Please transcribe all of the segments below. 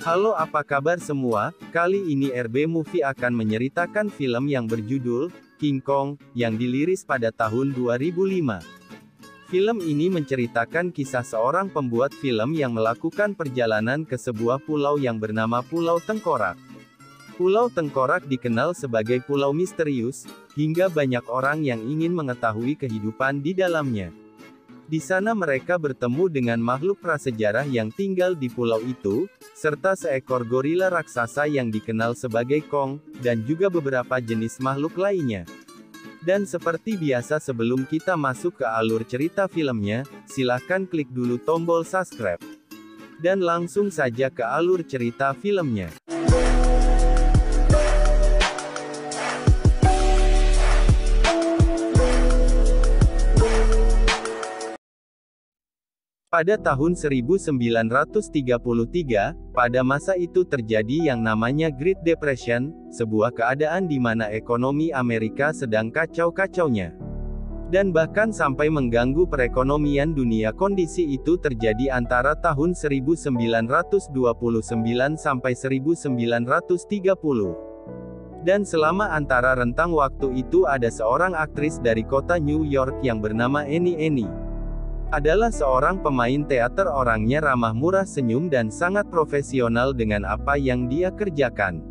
Halo, apa kabar semua? Kali ini RB Movie akan menceritakan film yang berjudul King Kong, yang dirilis pada tahun 2005. Film ini menceritakan kisah seorang pembuat film yang melakukan perjalanan ke sebuah pulau yang bernama Pulau Tengkorak. Pulau Tengkorak dikenal sebagai pulau misterius, hingga banyak orang yang ingin mengetahui kehidupan di dalamnya. Di sana mereka bertemu dengan makhluk prasejarah yang tinggal di pulau itu, serta seekor gorila raksasa yang dikenal sebagai Kong, dan juga beberapa jenis makhluk lainnya. Dan seperti biasa, sebelum kita masuk ke alur cerita filmnya, silahkan klik dulu tombol subscribe. Dan langsung saja ke alur cerita filmnya. Pada tahun 1933, pada masa itu terjadi yang namanya Great Depression, sebuah keadaan di mana ekonomi Amerika sedang kacau-kacaunya. Dan bahkan sampai mengganggu perekonomian dunia. Kondisi itu terjadi antara tahun 1929 sampai 1930. Dan selama antara rentang waktu itu ada seorang aktris dari kota New York yang bernama Annie. Adalah seorang pemain teater. Orangnya ramah, murah senyum, dan sangat profesional dengan apa yang dia kerjakan.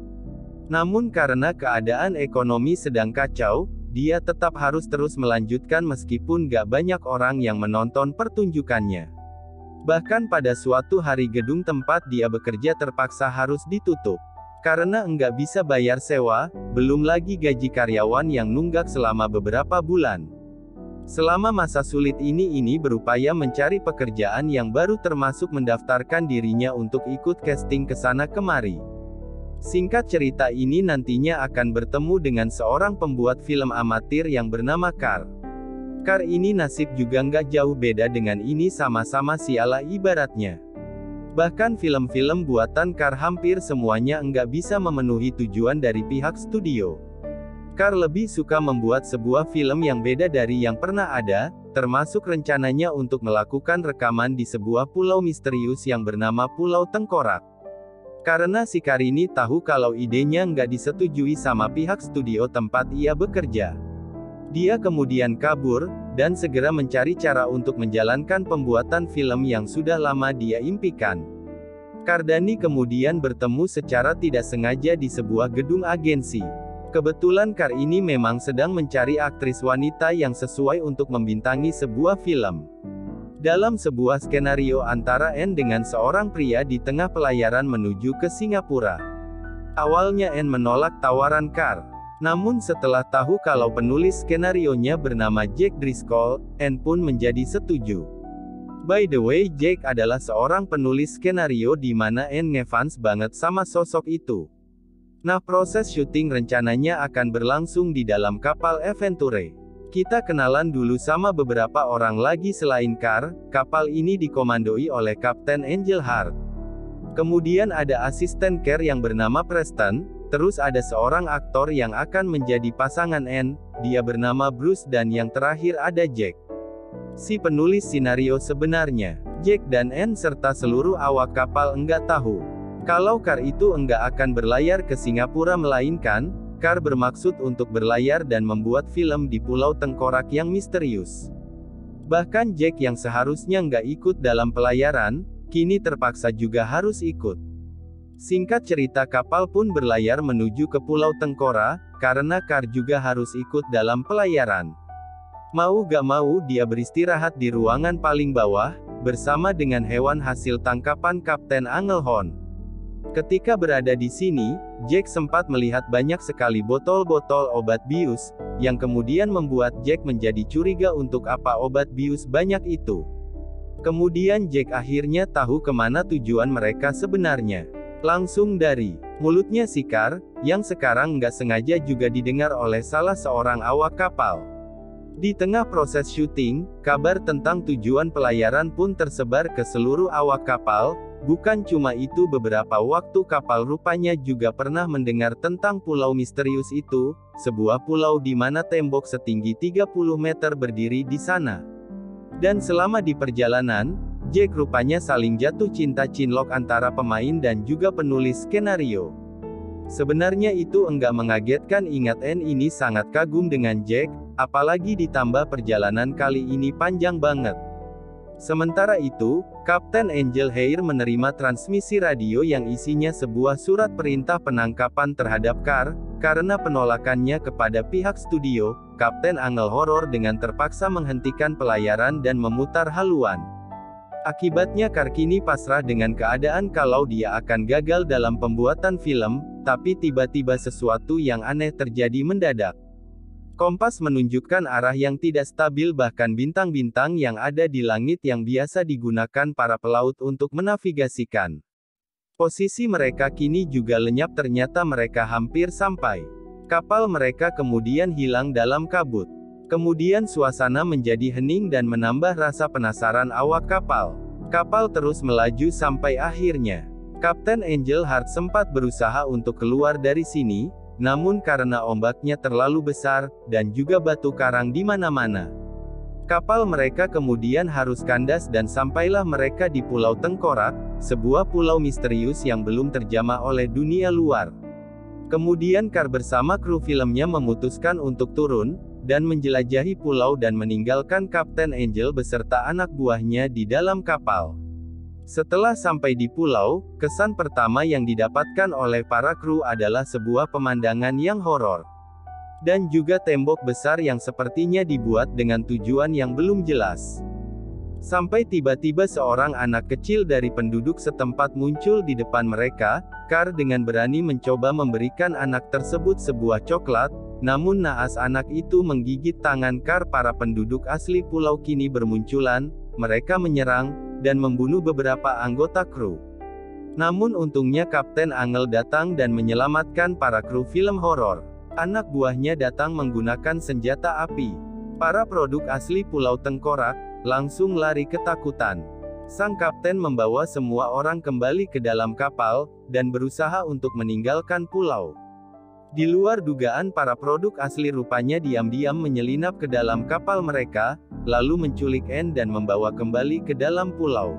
Namun karena keadaan ekonomi sedang kacau, dia tetap harus terus melanjutkan meskipun gak banyak orang yang menonton pertunjukannya. Bahkan pada suatu hari gedung tempat dia bekerja terpaksa harus ditutup. Karena enggak bisa bayar sewa, belum lagi gaji karyawan yang nunggak selama beberapa bulan. Selama masa sulit ini berupaya mencari pekerjaan yang baru, termasuk mendaftarkan dirinya untuk ikut casting kesana kemari. Singkat cerita, ini nantinya akan bertemu dengan seorang pembuat film amatir yang bernama Carr. Carr ini nasib juga nggak jauh beda dengan ini, sama-sama sialah ibaratnya. Bahkan film-film buatan Carr hampir semuanya nggak bisa memenuhi tujuan dari pihak studio. Carr lebih suka membuat sebuah film yang beda dari yang pernah ada, termasuk rencananya untuk melakukan rekaman di sebuah pulau misterius yang bernama Pulau Tengkorak. Karena si Carr ini tahu kalau idenya nggak disetujui sama pihak studio tempat ia bekerja. Dia kemudian kabur, dan segera mencari cara untuk menjalankan pembuatan film yang sudah lama dia impikan. Cardani kemudian bertemu secara tidak sengaja di sebuah gedung agensi. Kebetulan Carr ini memang sedang mencari aktris wanita yang sesuai untuk membintangi sebuah film. Dalam sebuah skenario antara Anne dengan seorang pria di tengah pelayaran menuju ke Singapura. Awalnya Anne menolak tawaran Carr. Namun setelah tahu kalau penulis skenarionya bernama Jack Driscoll, Anne pun menjadi setuju. By the way, Jack adalah seorang penulis skenario di mana Anne ngefans banget sama sosok itu. Nah, proses syuting rencananya akan berlangsung di dalam kapal Aventure. Kita kenalan dulu sama beberapa orang lagi selain Carr. Kapal ini dikomandoi oleh Kapten Angel Heart. Kemudian ada asisten Carr yang bernama Preston. Terus ada seorang aktor yang akan menjadi pasangan Anne, dia bernama Bruce, dan yang terakhir ada Jack, si penulis skenario sebenarnya. Jack dan Anne serta seluruh awak kapal enggak tahu kalau Carr itu enggak akan berlayar ke Singapura, melainkan Carr bermaksud untuk berlayar dan membuat film di Pulau Tengkorak yang misterius. Bahkan Jack yang seharusnya enggak ikut dalam pelayaran, kini terpaksa juga harus ikut. Singkat cerita, kapal pun berlayar menuju ke Pulau Tengkorak, karena Carr juga harus ikut dalam pelayaran. Mau gak mau dia beristirahat di ruangan paling bawah, bersama dengan hewan hasil tangkapan Kapten Angelhorn. Ketika berada di sini, Jack sempat melihat banyak sekali botol-botol obat bius, yang kemudian membuat Jack menjadi curiga untuk apa obat bius banyak itu. Kemudian Jack akhirnya tahu kemana tujuan mereka sebenarnya. Langsung dari mulutnya si Carr, yang sekarang nggak sengaja juga didengar oleh salah seorang awak kapal. Di tengah proses syuting, kabar tentang tujuan pelayaran pun tersebar ke seluruh awak kapal. Bukan cuma itu, beberapa waktu kapal rupanya juga pernah mendengar tentang pulau misterius itu, sebuah pulau di mana tembok setinggi 30 meter berdiri di sana. Dan selama di perjalanan, Jack rupanya saling jatuh cinta cinlok antara pemain dan juga penulis skenario. Sebenarnya itu enggak mengagetkan, ingat Anne ini sangat kagum dengan Jack, apalagi ditambah perjalanan kali ini panjang banget. Sementara itu, Kapten Angel Hair menerima transmisi radio yang isinya sebuah surat perintah penangkapan terhadap Carr. Karena penolakannya kepada pihak studio, Kapten Angel Horror dengan terpaksa menghentikan pelayaran dan memutar haluan. Akibatnya Carr kini pasrah dengan keadaan kalau dia akan gagal dalam pembuatan film, tapi tiba-tiba sesuatu yang aneh terjadi mendadak. Kompas menunjukkan arah yang tidak stabil, bahkan bintang-bintang yang ada di langit yang biasa digunakan para pelaut untuk menavigasikan posisi mereka kini juga lenyap, ternyata mereka hampir sampai. Kapal mereka kemudian hilang dalam kabut. Kemudian suasana menjadi hening dan menambah rasa penasaran awak kapal. Kapal terus melaju sampai akhirnya Kapten Angel Heart sempat berusaha untuk keluar dari sini, namun karena ombaknya terlalu besar, dan juga batu karang di mana-mana, kapal mereka kemudian harus kandas dan sampailah mereka di Pulau Tengkorak, sebuah pulau misterius yang belum terjamah oleh dunia luar. Kemudian Carr bersama kru filmnya memutuskan untuk turun, dan menjelajahi pulau dan meninggalkan Kapten Angel beserta anak buahnya di dalam kapal. Setelah sampai di pulau, kesan pertama yang didapatkan oleh para kru adalah sebuah pemandangan yang horor. Dan juga tembok besar yang sepertinya dibuat dengan tujuan yang belum jelas. Sampai tiba-tiba seorang anak kecil dari penduduk setempat muncul di depan mereka. Carr dengan berani mencoba memberikan anak tersebut sebuah coklat, namun naas anak itu menggigit tangan Carr. Para penduduk asli pulau kini bermunculan, mereka menyerang, dan membunuh beberapa anggota kru. Namun untungnya Kapten Angel datang dan menyelamatkan para kru film horor. Anak buahnya datang menggunakan senjata api. Para produk asli Pulau Tengkorak langsung lari ketakutan. Sang kapten membawa semua orang kembali ke dalam kapal, dan berusaha untuk meninggalkan pulau. Di luar dugaan, para produk asli rupanya diam-diam menyelinap ke dalam kapal mereka, lalu menculik Anne dan membawa kembali ke dalam pulau.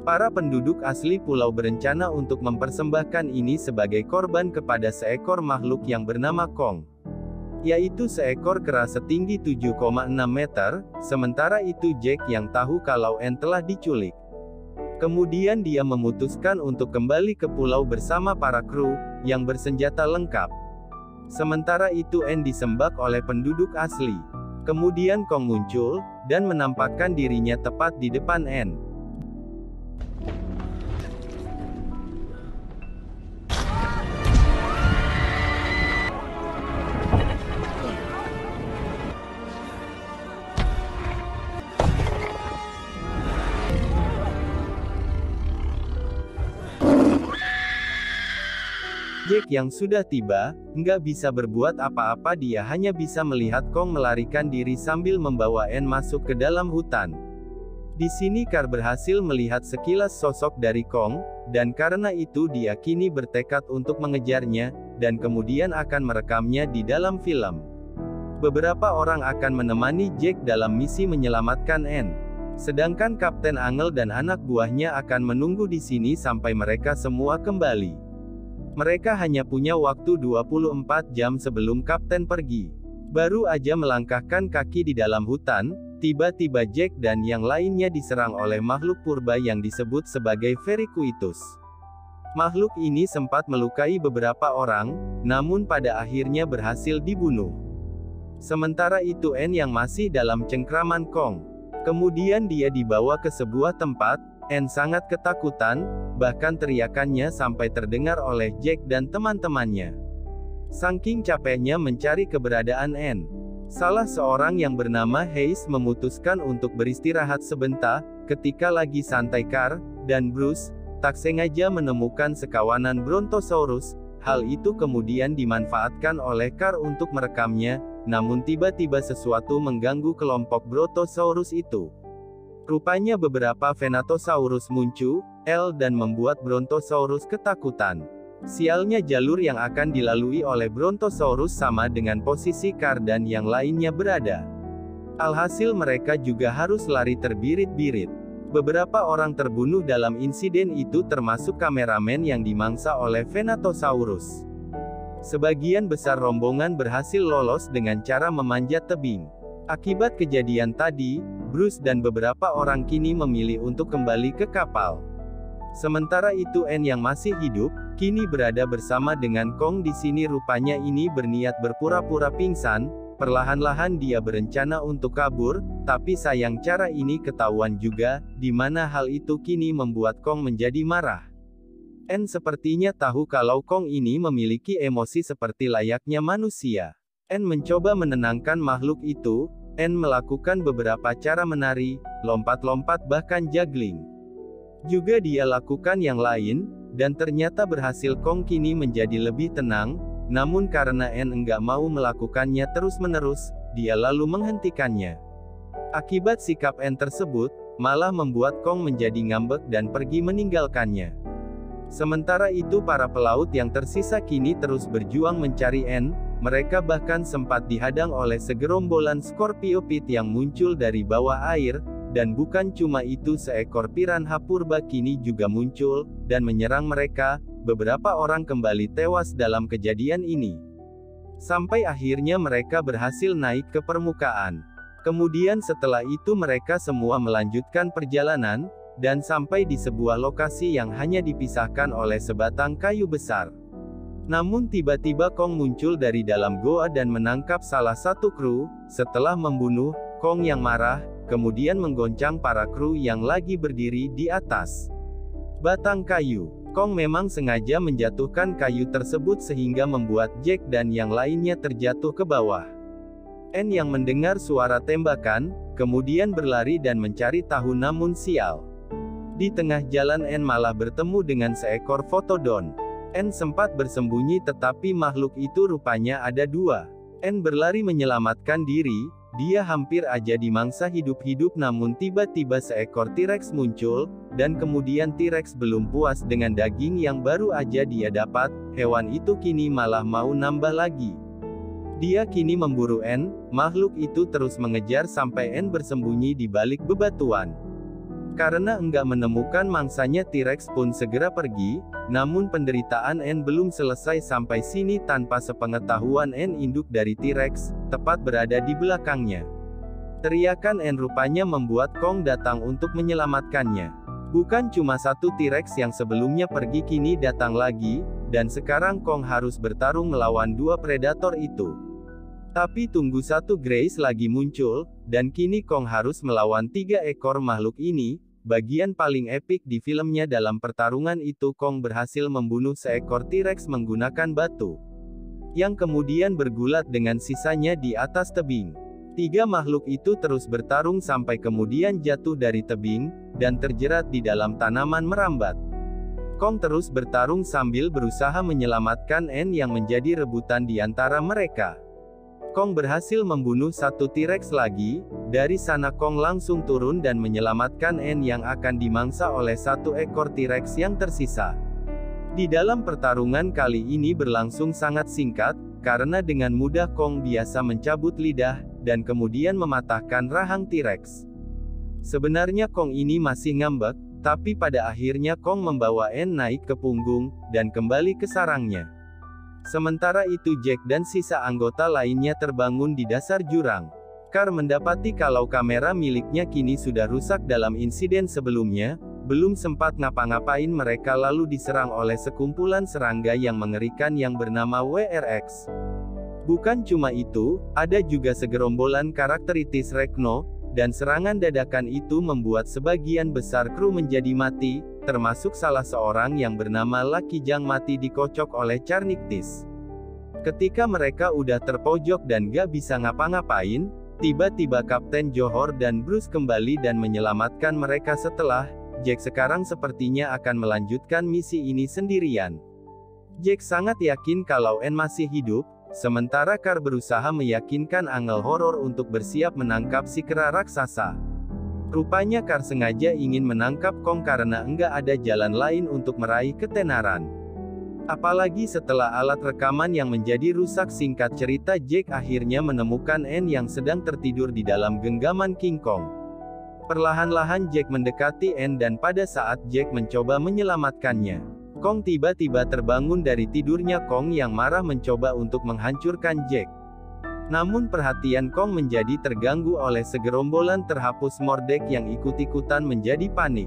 Para penduduk asli pulau berencana untuk mempersembahkan ini sebagai korban kepada seekor makhluk yang bernama Kong. Yaitu seekor kera setinggi 7,6 meter, sementara itu Jack yang tahu kalau Anne telah diculik. Kemudian dia memutuskan untuk kembali ke pulau bersama para kru, yang bersenjata lengkap. Sementara itu Anne disembah oleh penduduk asli. Kemudian Kong muncul, dan menampakkan dirinya tepat di depan Anne. Jack yang sudah tiba, nggak bisa berbuat apa-apa, dia hanya bisa melihat Kong melarikan diri sambil membawa Anne masuk ke dalam hutan. Di sini Carr berhasil melihat sekilas sosok dari Kong, dan karena itu dia kini bertekad untuk mengejarnya, dan kemudian akan merekamnya di dalam film. Beberapa orang akan menemani Jack dalam misi menyelamatkan Anne. Sedangkan Kapten Angel dan anak buahnya akan menunggu di sini sampai mereka semua kembali. Mereka hanya punya waktu 24 jam sebelum kapten pergi. Baru aja melangkahkan kaki di dalam hutan, tiba-tiba Jack dan yang lainnya diserang oleh makhluk purba yang disebut sebagai Vericuitus. Makhluk ini sempat melukai beberapa orang, namun pada akhirnya berhasil dibunuh. Sementara itu Anne yang masih dalam cengkraman Kong. Kemudian dia dibawa ke sebuah tempat. Anne sangat ketakutan, bahkan teriakannya sampai terdengar oleh Jack dan teman-temannya. Saking capeknya mencari keberadaan Anne, salah seorang yang bernama Hayes memutuskan untuk beristirahat sebentar. Ketika lagi santai, Carr dan Bruce tak sengaja menemukan sekawanan Brontosaurus. Hal itu kemudian dimanfaatkan oleh Carr untuk merekamnya, namun tiba-tiba sesuatu mengganggu kelompok Brontosaurus itu. Rupanya beberapa Venatosaurus muncul, dan membuat Brontosaurus ketakutan. Sialnya jalur yang akan dilalui oleh Brontosaurus sama dengan posisi Carr dan yang lainnya berada. Alhasil mereka juga harus lari terbirit-birit. Beberapa orang terbunuh dalam insiden itu termasuk kameramen yang dimangsa oleh Venatosaurus. Sebagian besar rombongan berhasil lolos dengan cara memanjat tebing. Akibat kejadian tadi, Bruce dan beberapa orang kini memilih untuk kembali ke kapal. Sementara itu N yang masih hidup, kini berada bersama dengan Kong di sini. Rupanya ini berniat berpura-pura pingsan. Perlahan-lahan dia berencana untuk kabur, tapi sayang cara ini ketahuan juga, di mana hal itu kini membuat Kong menjadi marah. N sepertinya tahu kalau Kong ini memiliki emosi seperti layaknya manusia. N mencoba menenangkan makhluk itu. N melakukan beberapa cara menari, lompat-lompat bahkan juggling. Juga dia lakukan yang lain, dan ternyata berhasil. Kong kini menjadi lebih tenang. Namun karena N enggak mau melakukannya terus-menerus, dia lalu menghentikannya. Akibat sikap N tersebut, malah membuat Kong menjadi ngambek dan pergi meninggalkannya. Sementara itu para pelaut yang tersisa kini terus berjuang mencari N. Mereka bahkan sempat dihadang oleh segerombolan Scorpio Pit yang muncul dari bawah air, dan bukan cuma itu, seekor piranha purba kini juga muncul, dan menyerang mereka. Beberapa orang kembali tewas dalam kejadian ini. Sampai akhirnya mereka berhasil naik ke permukaan. Kemudian setelah itu mereka semua melanjutkan perjalanan, dan sampai di sebuah lokasi yang hanya dipisahkan oleh sebatang kayu besar. Namun tiba-tiba Kong muncul dari dalam goa dan menangkap salah satu kru. Setelah membunuh, Kong yang marah, kemudian menggoncang para kru yang lagi berdiri di atas batang kayu. Kong memang sengaja menjatuhkan kayu tersebut sehingga membuat Jack dan yang lainnya terjatuh ke bawah. N yang mendengar suara tembakan, kemudian berlari dan mencari tahu, namun sial. Di tengah jalan N malah bertemu dengan seekor Fotodon. N sempat bersembunyi tetapi makhluk itu rupanya ada dua. N berlari menyelamatkan diri. Dia hampir aja dimangsa hidup-hidup, namun tiba-tiba seekor T-Rex muncul, dan kemudian T-Rex belum puas dengan daging yang baru aja dia dapat, hewan itu kini malah mau nambah lagi. Dia kini memburu N. Makhluk itu terus mengejar sampai N bersembunyi di balik bebatuan. Karena enggak menemukan mangsanya, T-Rex pun segera pergi, namun penderitaan N belum selesai sampai sini. Tanpa sepengetahuan N, induk dari T-Rex tepat berada di belakangnya. Teriakan N rupanya membuat Kong datang untuk menyelamatkannya. Bukan cuma satu T-Rex yang sebelumnya pergi kini datang lagi, dan sekarang Kong harus bertarung melawan dua predator itu. Tapi tunggu, satu Grace lagi muncul, dan kini Kong harus melawan 3 ekor makhluk ini. Bagian paling epik di filmnya dalam pertarungan itu, Kong berhasil membunuh seekor T-Rex menggunakan batu, yang kemudian bergulat dengan sisanya di atas tebing. 3 makhluk itu terus bertarung sampai kemudian jatuh dari tebing, dan terjerat di dalam tanaman merambat. Kong terus bertarung sambil berusaha menyelamatkan N yang menjadi rebutan di antara mereka. Kong berhasil membunuh satu T-Rex lagi. Dari sana Kong langsung turun dan menyelamatkan N yang akan dimangsa oleh satu ekor T-Rex yang tersisa. Di dalam pertarungan kali ini berlangsung sangat singkat, karena dengan mudah Kong biasa mencabut lidah, dan kemudian mematahkan rahang T-Rex. Sebenarnya Kong ini masih ngambek, tapi pada akhirnya Kong membawa N naik ke punggung, dan kembali ke sarangnya. Sementara itu Jack dan sisa anggota lainnya terbangun di dasar jurang. Car mendapati kalau kamera miliknya kini sudah rusak dalam insiden sebelumnya. Belum sempat ngapa-ngapain mereka lalu diserang oleh sekumpulan serangga yang mengerikan yang bernama WRX. Bukan cuma itu, ada juga segerombolan karakteritis Rekno, dan serangan dadakan itu membuat sebagian besar kru menjadi mati, termasuk salah seorang yang bernama Lucky Jang mati dikocok oleh Carnictis. Ketika mereka udah terpojok dan gak bisa ngapa-ngapain, tiba-tiba Kapten Johor dan Bruce kembali dan menyelamatkan mereka. Setelah, Jack sekarang sepertinya akan melanjutkan misi ini sendirian. Jack sangat yakin kalau N masih hidup, sementara Car berusaha meyakinkan Angel Horror untuk bersiap menangkap si kera raksasa. Rupanya Car sengaja ingin menangkap Kong karena enggak ada jalan lain untuk meraih ketenaran. Apalagi setelah alat rekaman yang menjadi rusak. Singkat cerita, Jack akhirnya menemukan N yang sedang tertidur di dalam genggaman King Kong. Perlahan-lahan Jack mendekati Anne dan pada saat Jack mencoba menyelamatkannya, Kong tiba-tiba terbangun dari tidurnya. Kong yang marah mencoba untuk menghancurkan Jack. Namun perhatian Kong menjadi terganggu oleh segerombolan terhapus mordek yang ikut-ikutan menjadi panik.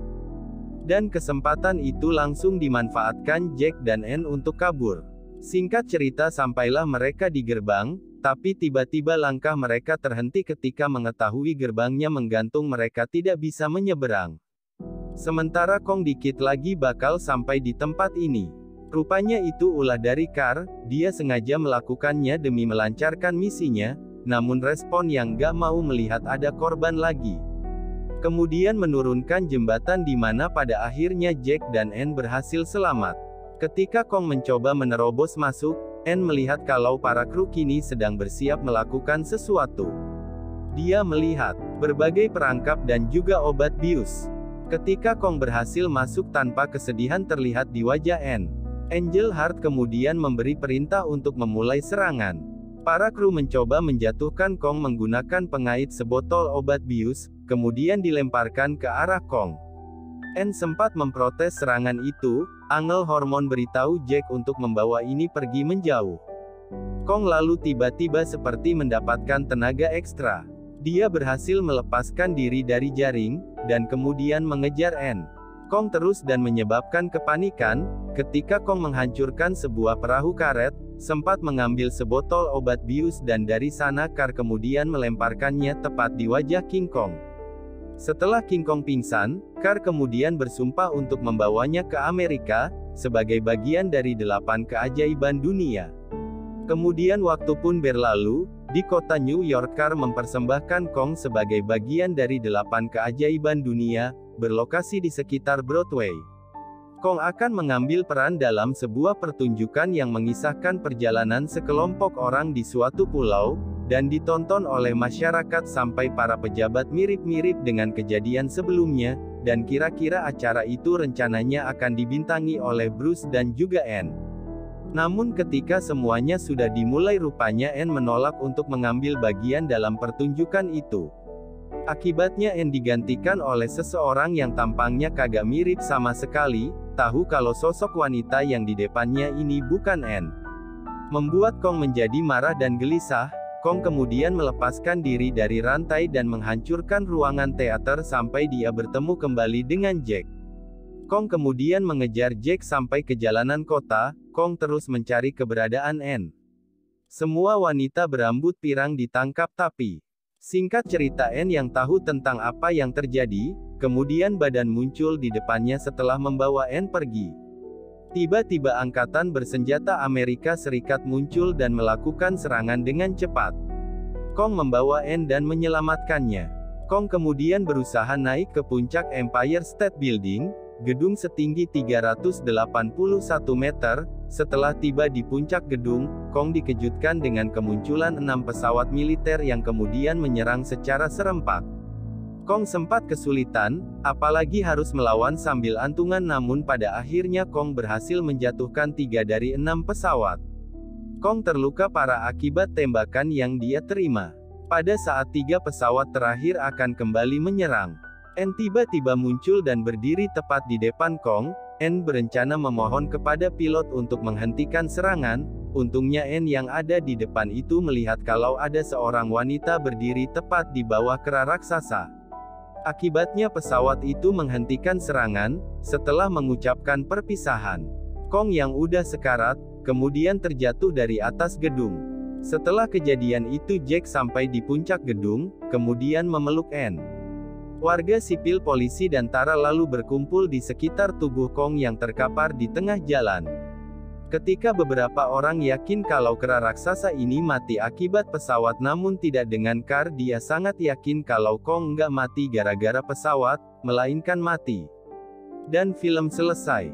Dan kesempatan itu langsung dimanfaatkan Jack dan Anne untuk kabur. Singkat cerita sampailah mereka di gerbang, tapi tiba-tiba langkah mereka terhenti ketika mengetahui gerbangnya menggantung, mereka tidak bisa menyeberang. Sementara Kong dikit lagi bakal sampai di tempat ini. Rupanya itu ulah dari Carr, dia sengaja melakukannya demi melancarkan misinya, namun respon yang gak mau melihat ada korban lagi. Kemudian menurunkan jembatan di mana pada akhirnya Jack dan Anne berhasil selamat. Ketika Kong mencoba menerobos masuk, Anne melihat kalau para kru kini sedang bersiap melakukan sesuatu. Dia melihat berbagai perangkap dan juga obat bius. Ketika Kong berhasil masuk tanpa kesedihan terlihat di wajah Anne, Angel Heart kemudian memberi perintah untuk memulai serangan. Para kru mencoba menjatuhkan Kong menggunakan pengait sebotol obat bius, kemudian dilemparkan ke arah Kong. Anne sempat memprotes serangan itu. Angel Hormon beritahu Jack untuk membawa ini pergi menjauh. Kong lalu tiba-tiba seperti mendapatkan tenaga ekstra. Dia berhasil melepaskan diri dari jaring, dan kemudian mengejar Anne. Kong terus dan menyebabkan kepanikan, ketika Kong menghancurkan sebuah perahu karet, sempat mengambil sebotol obat bius dan dari sana Carr kemudian melemparkannya tepat di wajah King Kong. Setelah King Kong pingsan, Carr kemudian bersumpah untuk membawanya ke Amerika, sebagai bagian dari 8 keajaiban dunia. Kemudian waktu pun berlalu, di kota New York Carr mempersembahkan Kong sebagai bagian dari 8 keajaiban dunia, berlokasi di sekitar Broadway. Kong akan mengambil peran dalam sebuah pertunjukan yang mengisahkan perjalanan sekelompok orang di suatu pulau, dan ditonton oleh masyarakat sampai para pejabat mirip-mirip dengan kejadian sebelumnya, dan kira-kira acara itu rencananya akan dibintangi oleh Bruce dan juga Anne. Namun ketika semuanya sudah dimulai rupanya Anne menolak untuk mengambil bagian dalam pertunjukan itu. Akibatnya Anne digantikan oleh seseorang yang tampangnya kagak mirip sama sekali, tahu kalau sosok wanita yang di depannya ini bukan Anne. Membuat Kong menjadi marah dan gelisah. Kong kemudian melepaskan diri dari rantai dan menghancurkan ruangan teater sampai dia bertemu kembali dengan Jack. Kong kemudian mengejar Jack sampai ke jalanan kota. Kong terus mencari keberadaan Anne. Semua wanita berambut pirang ditangkap tapi singkat cerita Anne yang tahu tentang apa yang terjadi, kemudian badan muncul di depannya setelah membawa Anne pergi. Tiba-tiba angkatan bersenjata Amerika Serikat muncul dan melakukan serangan dengan cepat. Kong membawa Anne dan menyelamatkannya. Kong kemudian berusaha naik ke puncak Empire State Building, gedung setinggi 381 meter. Setelah tiba di puncak gedung, Kong dikejutkan dengan kemunculan 6 pesawat militer yang kemudian menyerang secara serempak. Kong sempat kesulitan, apalagi harus melawan sambil antungan, namun pada akhirnya Kong berhasil menjatuhkan 3 dari 6 pesawat. Kong terluka parah akibat tembakan yang dia terima. Pada saat 3 pesawat terakhir akan kembali menyerang, Anne tiba-tiba muncul dan berdiri tepat di depan Kong. Anne berencana memohon kepada pilot untuk menghentikan serangan. Untungnya Anne yang ada di depan itu melihat kalau ada seorang wanita berdiri tepat di bawah kera raksasa. Akibatnya pesawat itu menghentikan serangan, setelah mengucapkan perpisahan. Kong yang udah sekarat, kemudian terjatuh dari atas gedung. Setelah kejadian itu Jack sampai di puncak gedung, kemudian memeluk Anne. Warga sipil, polisi dan tentara lalu berkumpul di sekitar tubuh Kong yang terkapar di tengah jalan. Ketika beberapa orang yakin kalau kera raksasa ini mati akibat pesawat namun tidak dengan Carr, dia sangat yakin kalau Kong nggak mati gara-gara pesawat, melainkan mati. Dan film selesai.